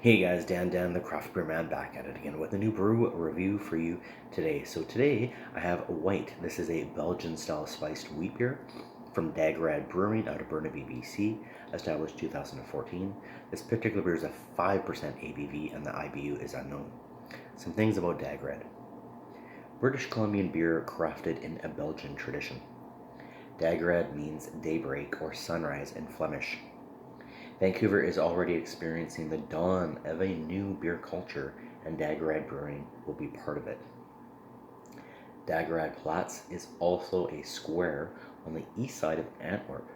Hey guys, Dan the Craft Beer Man back at it again with a new brew review for you today. So today I have White. This is a Belgian style spiced wheat beer from Dageraad Brewing out of Burnaby, BC, established 2014. This particular beer is a 5% ABV and the IBU is unknown. Some things about Dageraad. British Columbian beer crafted in a Belgian tradition. Dageraad means daybreak or sunrise in Flemish. Vancouver is already experiencing the dawn of a new beer culture, and Dageraad Brewing will be part of it. Dageraad Platz is also a square on the east side of Antwerp.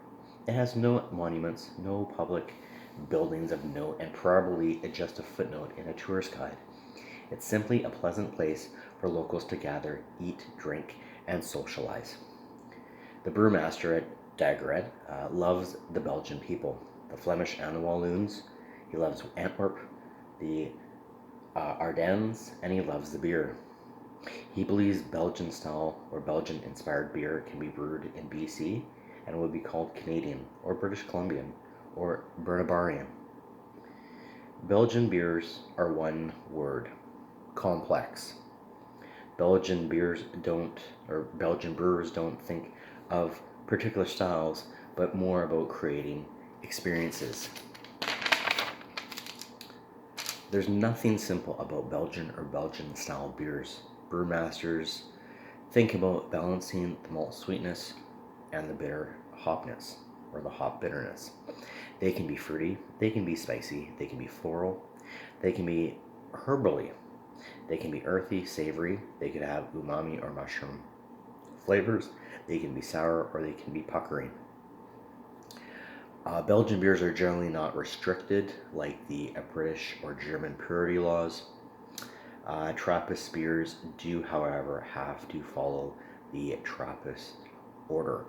It has no monuments, no public buildings of note, and probably just a footnote in a tourist guide. It's simply a pleasant place for locals to gather, eat, drink, and socialize. The brewmaster at Dageraad loves the Belgian people, the Flemish and the Walloons. He loves Antwerp, the Ardennes, and he loves the beer. He believes Belgian style or Belgian inspired beer can be brewed in BC and would be called Canadian or British Columbian or Bernabarian. Belgian beers are one word: complex. Belgian brewers don't think of particular styles, but more about creating experiences. There's nothing simple about Belgian or Belgian style beers. Brewmasters think about balancing the malt sweetness and the bitter hopness or the hop bitterness. They can be fruity, they can be spicy, they can be floral, they can be herbally, they can be earthy, savory, they could have umami or mushroom flavors, they can be sour or they can be puckering. Belgian beers are generally not restricted like the British or German purity laws. Trappist beers do, however, have to follow the Trappist order.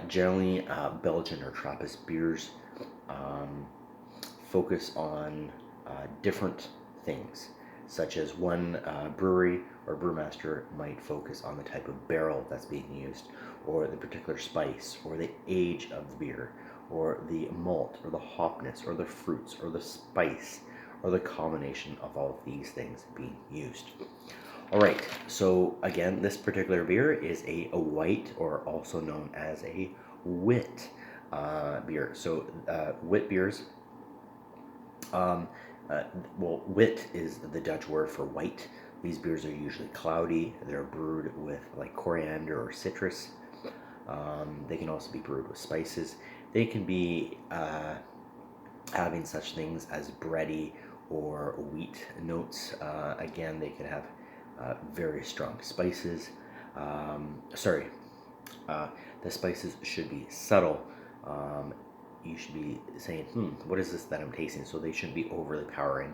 Generally, Belgian or Trappist beers um, focus on different things, such as one brewery or brewmaster might focus on the type of barrel that's being used, or the particular spice, or the age of the beer, or the malt, or the hopness, or the fruits, or the spice, or the combination of all of these things being used. All right, so again, this particular beer is a white, or also known as a wit beer. So wit beers, um, uh, wit is the Dutch word for white. These beers are usually cloudy. They're brewed with like coriander or citrus. They can also be brewed with spices. They can be having such things as bready or wheat notes. Again, they could have very strong spices. Sorry, the spices should be subtle. You should be saying, what is this that I'm tasting? So they shouldn't be overly powering.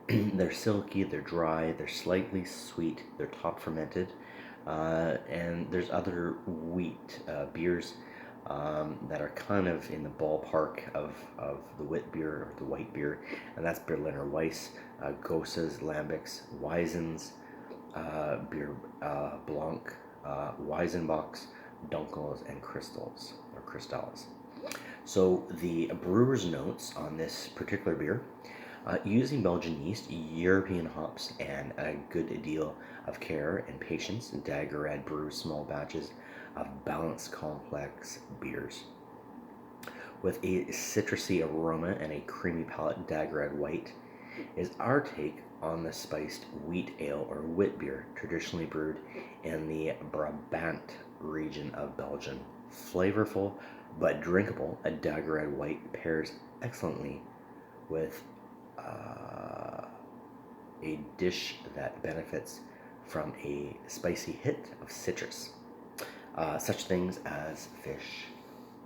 They're silky, they're dry, they're slightly sweet, they're top fermented, and there's other wheat beers that are kind of in the ballpark of the wit beer or the white beer, and that's Berliner Weiss, Gosses, Lambics, Weisens, Beer Blanc, Weizenbachs, Dunkels, and Crystals or Crystals. So the brewer's notes on this particular beer: using Belgian yeast, European hops, and a good deal of care and patience, Dageraad brews small batches of balanced, complex beers. With a citrusy aroma and a creamy palate, Dageraad White is our take on the spiced wheat ale or wit beer traditionally brewed in the Brabant region of Belgium. Flavorful but drinkable, a Dageraad White pairs excellently with a dish that benefits from a spicy hit of citrus. Such things as fish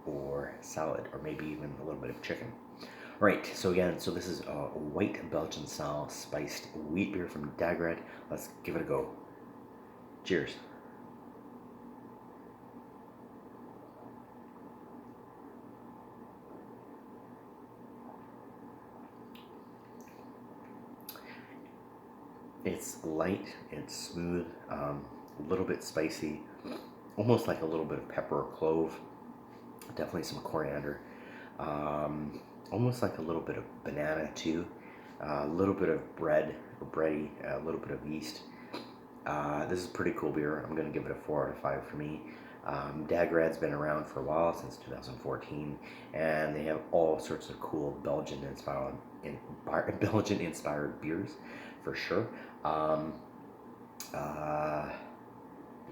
or salad, or maybe even a little bit of chicken. All right, so this is a white Belgian style spiced wheat beer from Dageraad. Let's give it a go. Cheers. It's light, it's smooth, a little bit spicy, almost like a little bit of pepper or clove, definitely some coriander. almost like a little bit of banana too, a little bit of bread, or bready, a little bit of yeast. This is a pretty cool beer. I'm going to give it a 4 out of 5 for me. Dageraad's been around for a while, since 2014, and they have all sorts of cool Belgian-inspired beers, for sure.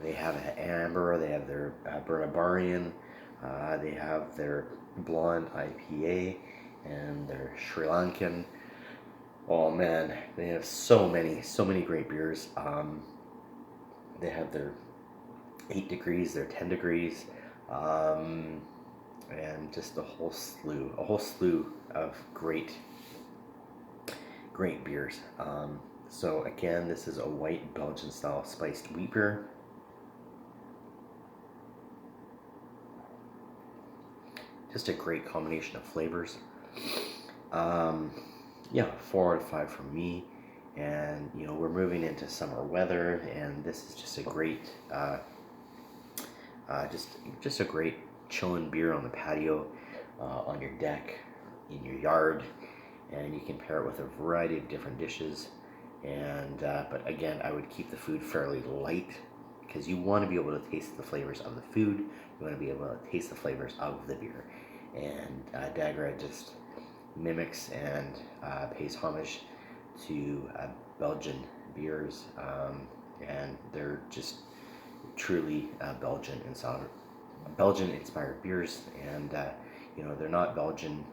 They have an amber. They have their Bernabarian. They have their blonde IPA and their Sri Lankan. Oh man, they have so many great beers. They have their 8 degrees, their 10 degrees, and just a whole slew of great beers. So again, this is a white Belgian style spiced wheat beer. Just a great combination of flavors. Yeah, 4 out of 5 from me. And we're moving into summer weather, and this is just a great, just a great chilling beer on the patio, on your deck, in your yard, and you can pair it with a variety of different dishes. And but again, I would keep the food fairly light, because you want to be able to taste the flavors of the food. You want to be able to taste the flavors of the beer. And Dageraad just mimics and pays homage to Belgian beers, and they're just truly Belgian inspired beers. And they're not Belgian,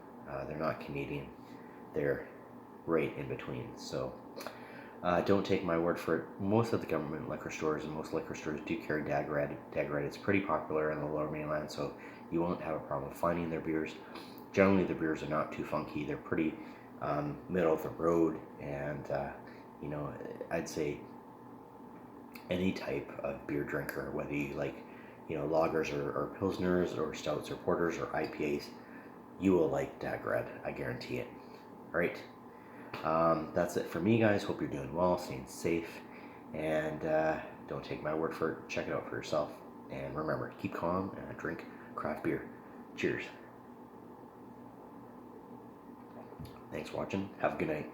they're not Canadian, they're right in between. So don't take my word for it. Most of the government liquor stores and most liquor stores do carry Dageraad. Dageraad is pretty popular in the Lower Mainland, so you won't have a problem finding their beers. Generally, the beers are not too funky. They're pretty middle of the road, and I'd say any type of beer drinker, whether you like lagers or pilsners or stouts or porters or IPAs, you will like Dageraad. I guarantee it. All right. That's it for me, guys. Hope you're doing well, staying safe, and don't take my word for it. Check it out for yourself. And remember, keep calm and drink craft beer. Cheers. Thanks for watching. Have a good night.